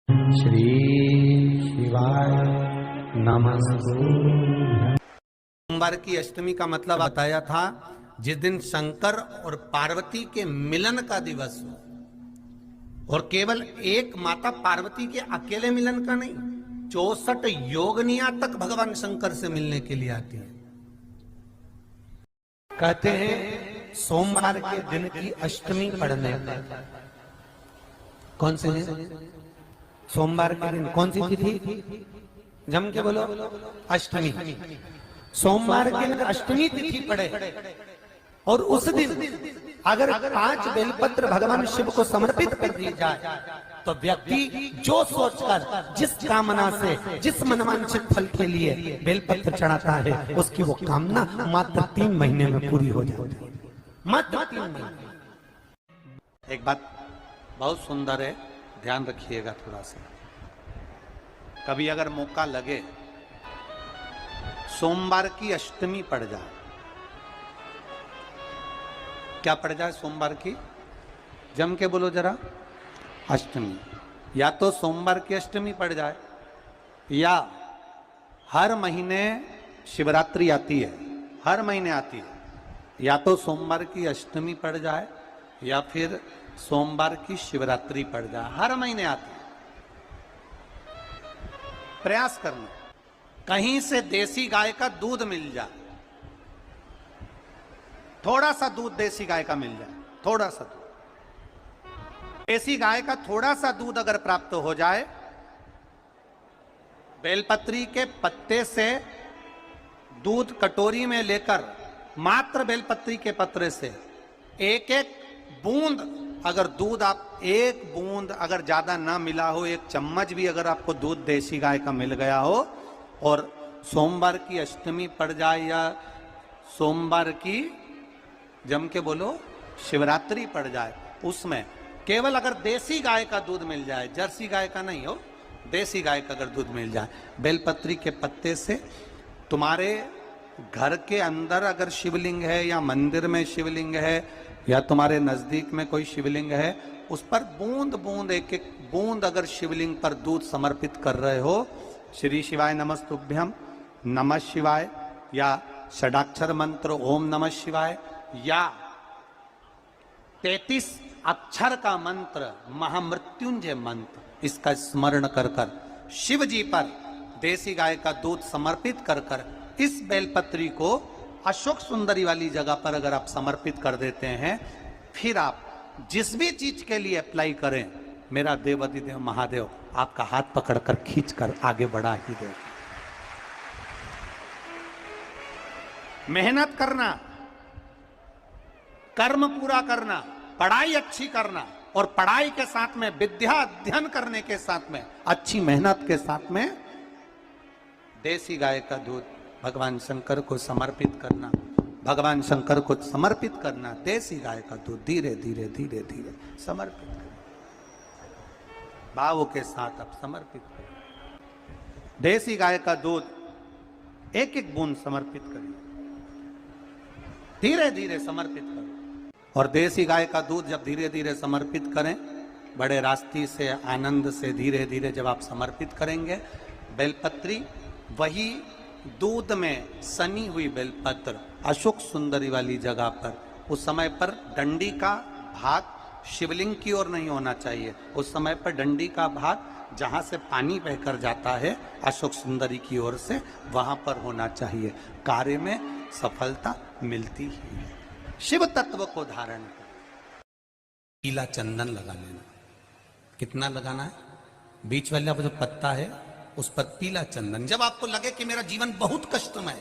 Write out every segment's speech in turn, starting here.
श्री शिवाय नमस्तु। सोमवार की अष्टमी का मतलब बताया था जिस दिन शंकर और पार्वती के मिलन का दिवस हो, और केवल एक माता पार्वती के अकेले मिलन का नहीं, 64 योगनिया तक भगवान शंकर से मिलने के लिए आती है। कहते हैं सोमवार के दिन की अष्टमी पढ़ने पर, कौन से दिन? सोमवार के दिन कौन सी तिथि? जम के बोलो, अष्टमी। सोमवार के दिन अष्टमी तिथि पड़े और उस दिन अगर 5 बेलपत्र भगवान शिव को समर्पित कर दी जाए तो व्यक्ति जो सोचकर, जिस कामना से, जिस मनवांछित फल के लिए बेलपत्र चढ़ाता है, उसकी वो कामना मात्र 3 महीने में पूरी हो जाती है। मात्र 3 महीने। एक बात बहुत सुंदर है, ध्यान रखिएगा थोड़ा सा। कभी अगर मौका लगे, सोमवार की अष्टमी पड़ जाए, क्या पड़ जाए सोमवार की? जम के बोलो जरा, अष्टमी। या तो सोमवार की अष्टमी पड़ जाए, या हर महीने शिवरात्रि आती है, हर महीने आती है, या तो सोमवार की अष्टमी पड़ जाए या फिर सोमवार की शिवरात्रि पड़ जाए, हर महीने आती है। प्रयास करना कहीं से देसी गाय का दूध मिल जाए, थोड़ा सा दूध देसी गाय का मिल जाए, थोड़ा सा दूध देसी गाय का, थोड़ा सा दूध अगर प्राप्त हो जाए, बेलपत्री के पत्ते से दूध कटोरी में लेकर, मात्र बेलपत्री के पत्रे से एक एक बूंद, अगर दूध आप एक बूंद अगर ज्यादा ना मिला हो, 1 चम्मच भी अगर आपको दूध देसी गाय का मिल गया हो, और सोमवार की अष्टमी पड़ जाए या सोमवार की, जम के बोलो, शिवरात्रि पड़ जाए, उसमें केवल अगर देसी गाय का दूध मिल जाए, जर्सी गाय का नहीं हो, देसी गाय का अगर दूध मिल जाए, बेलपत्री के पत्ते से, तुम्हारे घर के अंदर अगर शिवलिंग है या मंदिर में शिवलिंग है या तुम्हारे नजदीक में कोई शिवलिंग है, उस पर बूंद बूंद, एक एक बूंद अगर शिवलिंग पर दूध समर्पित कर रहे हो, श्री शिवाय नमस्तुभ्यम, नमः शिवाय, या षडाक्षर मंत्र ओम नमः शिवाय, या 33 अक्षर का मंत्र महामृत्युंजय मंत्र, इसका स्मरण कर कर शिव जी पर देसी गाय का दूध समर्पित कर कर इस बेलपत्री को अशोक सुंदरी वाली जगह पर अगर आप समर्पित कर देते हैं, फिर आप जिस भी चीज के लिए अप्लाई करें, मेरा देवाधिदेव महादेव आपका हाथ पकड़कर खींचकर आगे बढ़ा ही दे। मेहनत करना, कर्म पूरा करना, पढ़ाई अच्छी करना, और पढ़ाई के साथ में विद्या अध्ययन करने के साथ में, अच्छी मेहनत के साथ में देसी गाय का दूध भगवान शंकर को समर्पित करना, भगवान शंकर को समर्पित करना, देसी गाय का दूध धीरे धीरे धीरे धीरे समर्पित करना, भावों के साथ आप समर्पित करें। देसी गाय का दूध एक एक बूंद समर्पित करें, धीरे धीरे समर्पित करें। और देसी गाय का दूध जब धीरे धीरे समर्पित करें, बड़े रास्ते से, आनंद से धीरे धीरे जब आप समर्पित करेंगे, बेलपत्री वही दूध में सनी हुई बेलपत्र अशोक सुंदरी वाली जगह पर, उस समय पर डंडी का भाग शिवलिंग की ओर नहीं होना चाहिए, उस समय पर डंडी का भाग जहां से पानी बहकर जाता है अशोक सुंदरी की ओर से, वहां पर होना चाहिए। कार्य में सफलता मिलती ही है। शिव तत्व को धारण कर पीला चंदन लगा लेना। कितना लगाना है? बीच वाला जो पत्ता है उस पर पीला चंदन। जब आपको लगे कि मेरा जीवन बहुत कष्टमय,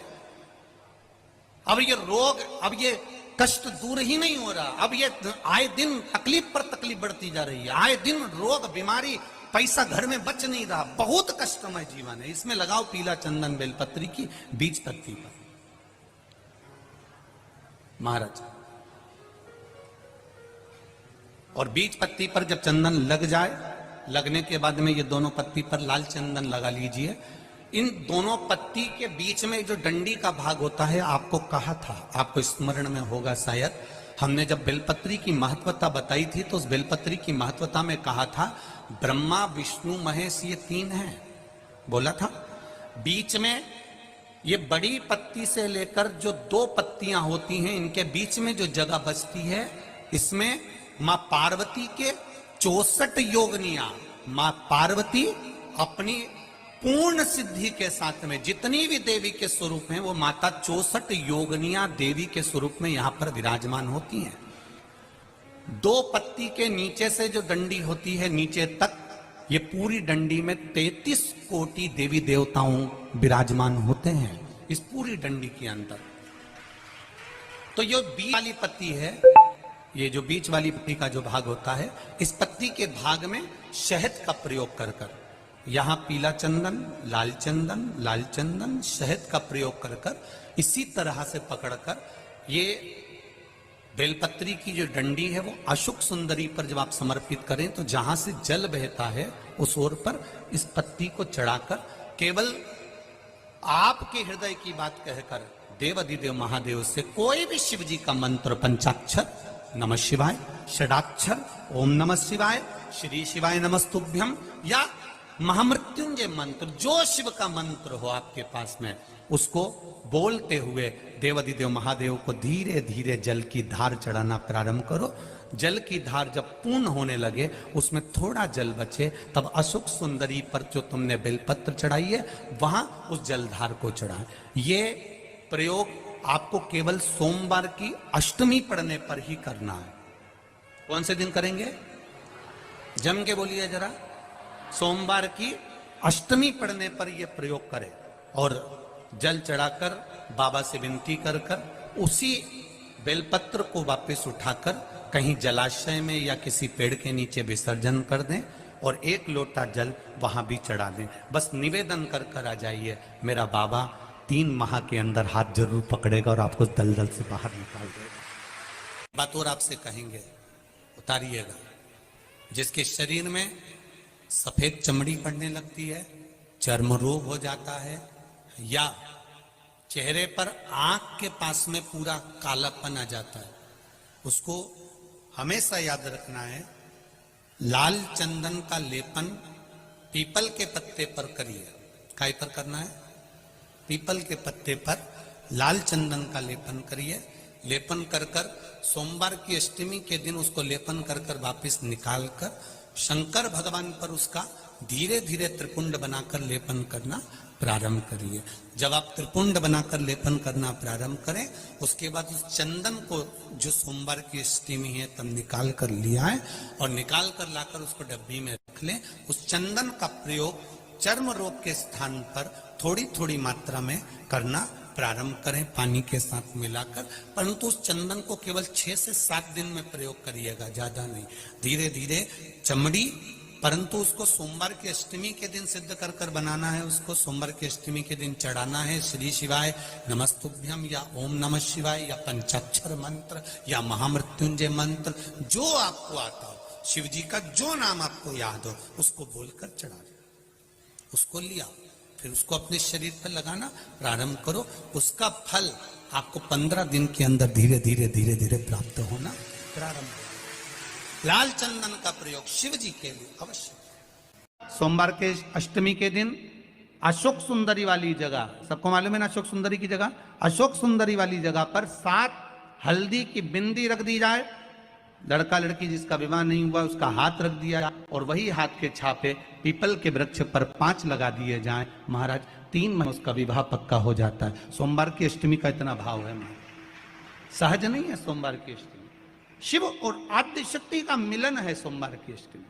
अब ये रोग, अब ये कष्ट दूर ही नहीं हो रहा, अब ये आए दिन तकलीफ पर तकलीफ बढ़ती जा रही है, आए दिन रोग, बीमारी, पैसा घर में बच नहीं रहा, बहुत कष्टमय जीवन है, इसमें लगाओ पीला चंदन बेलपत्री की बीज पत्ती पर। महाराज, और बीज पत्ती पर जब चंदन लग जाए, लगने के बाद में ये दोनों पत्ती पर लाल चंदन लगा लीजिए। इन दोनों पत्ती के बीच में जो डंडी का भाग होता है, आपको कहा था, आपको स्मरण में होगा शायद, हमने जब बेलपत्री की महत्वता बताई थी तो उस बेलपत्री की महत्वता में कहा था ब्रह्मा विष्णु महेश ये तीन हैं, बोला था। बीच में ये बड़ी पत्ती से लेकर जो 2 पत्तियां होती हैं, इनके बीच में जो जगह बचती है, इसमें मां पार्वती के 64 योगनियां, मां पार्वती अपनी पूर्ण सिद्धि के साथ में जितनी भी देवी के स्वरूप हैं वो माता 64 योगनियां देवी के स्वरूप में यहां पर विराजमान होती हैं। 2 पत्ती के नीचे से जो डंडी होती है नीचे तक, ये पूरी डंडी में 33 कोटि देवी देवताओं विराजमान होते हैं इस पूरी डंडी के अंदर। तो ये बीच वाली पत्ती है, ये जो बीच वाली पत्ती का जो भाग होता है, इस पत्ती के भाग में शहद का प्रयोग कर कर, यहां पीला चंदन, लाल चंदन, शहद का प्रयोग कर कर इसी तरह से पकड़कर ये बेलपत्री की जो डंडी है वो अशोक सुंदरी पर जब आप समर्पित करें तो जहां से जल बहता है उस ओर पर इस पत्ती को चढ़ाकर केवल आपके हृदय की बात कहकर देवाधिदेव महादेव से कोई भी शिव जी का मंत्र, पंचाक्षर नमः शिवाय, षडाक्षर ओम नमः शिवाय, श्री शिवाय नमस्तुभ्यम, या महामृत्युंजय मंत्र, जो शिव का मंत्र हो आपके पास में, उसको बोलते हुए देवाधिदेव महादेव को धीरे धीरे जल की धार चढ़ाना प्रारंभ करो। जल की धार जब पूर्ण होने लगे, उसमें थोड़ा जल बचे, तब अशोक सुंदरी पर जो तुमने बेलपत्र चढ़ाई है वहां उस जलधार को चढ़ाएं। ये प्रयोग आपको केवल सोमवार की अष्टमी पढ़ने पर ही करना है। कौन से दिन करेंगे? जम के बोलिए जरा। सोमवार की अष्टमी पढ़ने पर यह प्रयोग करें और जल चढ़ाकर बाबा से विनती कर कर उसी बेलपत्र को वापस उठाकर कहीं जलाशय में या किसी पेड़ के नीचे विसर्जन कर दें और 1 लोटा जल वहां भी चढ़ा दें। बस निवेदन कर कर आ जाइए, मेरा बाबा 3 माह के अंदर हाथ जरूर पकड़ेगा और आपको दलदल से बाहर निकाल देगा। बात और आपसे कहेंगे, उतारिएगा। जिसके शरीर में सफेद चमड़ी पड़ने लगती है, चर्म रोग हो जाता है, या चेहरे पर आंख के पास में पूरा कालापन आ जाता है, उसको हमेशा याद रखना है, लाल चंदन का लेपन पीपल के पत्ते पर करिए। काय पर करना है? पीपल के पत्ते पर लाल चंदन का लेपन करिए। लेपन कर कर सोमवार की अष्टमी के दिन उसको लेपन कर कर वापिस निकाल कर शंकर भगवान पर उसका धीरे धीरे त्रिपुंड बनाकर लेपन करना प्रारंभ करिए। जब आप त्रिपुंड बनाकर लेपन करना प्रारंभ करें, उसके बाद उस चंदन को जो सोमवार की अष्टमी है तब निकाल कर लिया है और निकाल कर लाकर उसको डब्बी में रख लें। उस चंदन का प्रयोग चर्म रोग के स्थान पर थोड़ी थोड़ी मात्रा में करना प्रारंभ करें, पानी के साथ मिलाकर। परंतु उस चंदन को केवल 6 से 7 दिन में प्रयोग करिएगा, ज्यादा नहीं। धीरे धीरे चमड़ी, परंतु उसको सोमवार की अष्टमी के दिन सिद्ध कर कर बनाना है। उसको सोमवार की अष्टमी के दिन चढ़ाना है श्री शिवाय नमस्तुभ्यम या ओम नमः शिवाय या पंचाक्षर मंत्र या महामृत्युंजय मंत्र, जो आपको आता हो, शिव जी का जो नाम आपको याद हो उसको बोलकर चढ़ा दो। उसको लिया, फिर उसको अपने शरीर पर लगाना प्रारंभ करो। उसका फल आपको 15 दिन के अंदर धीरे धीरे धीरे धीरे प्राप्त होना प्रारंभ हो। लाल चंदन का प्रयोग शिव जी के लिए अवश्य। सोमवार के अष्टमी के दिन अशोक सुंदरी वाली जगह, सबको मालूम है ना अशोक सुंदरी की जगह, अशोक सुंदरी वाली जगह पर 7 हल्दी की बिंदी रख दी जाए। लड़का लड़की जिसका विवाह नहीं हुआ उसका हाथ रख दिया जाए और वही हाथ के छापे पीपल के वृक्ष पर 5 लगा दिए जाएं। महाराज 3 महीने उसका विवाह पक्का हो जाता है। सोमवार की अष्टमी का इतना भाव है, सहज नहीं है। सोमवार की अष्टमी शिव और आद्य शक्ति का मिलन है। सोमवार की अष्टमी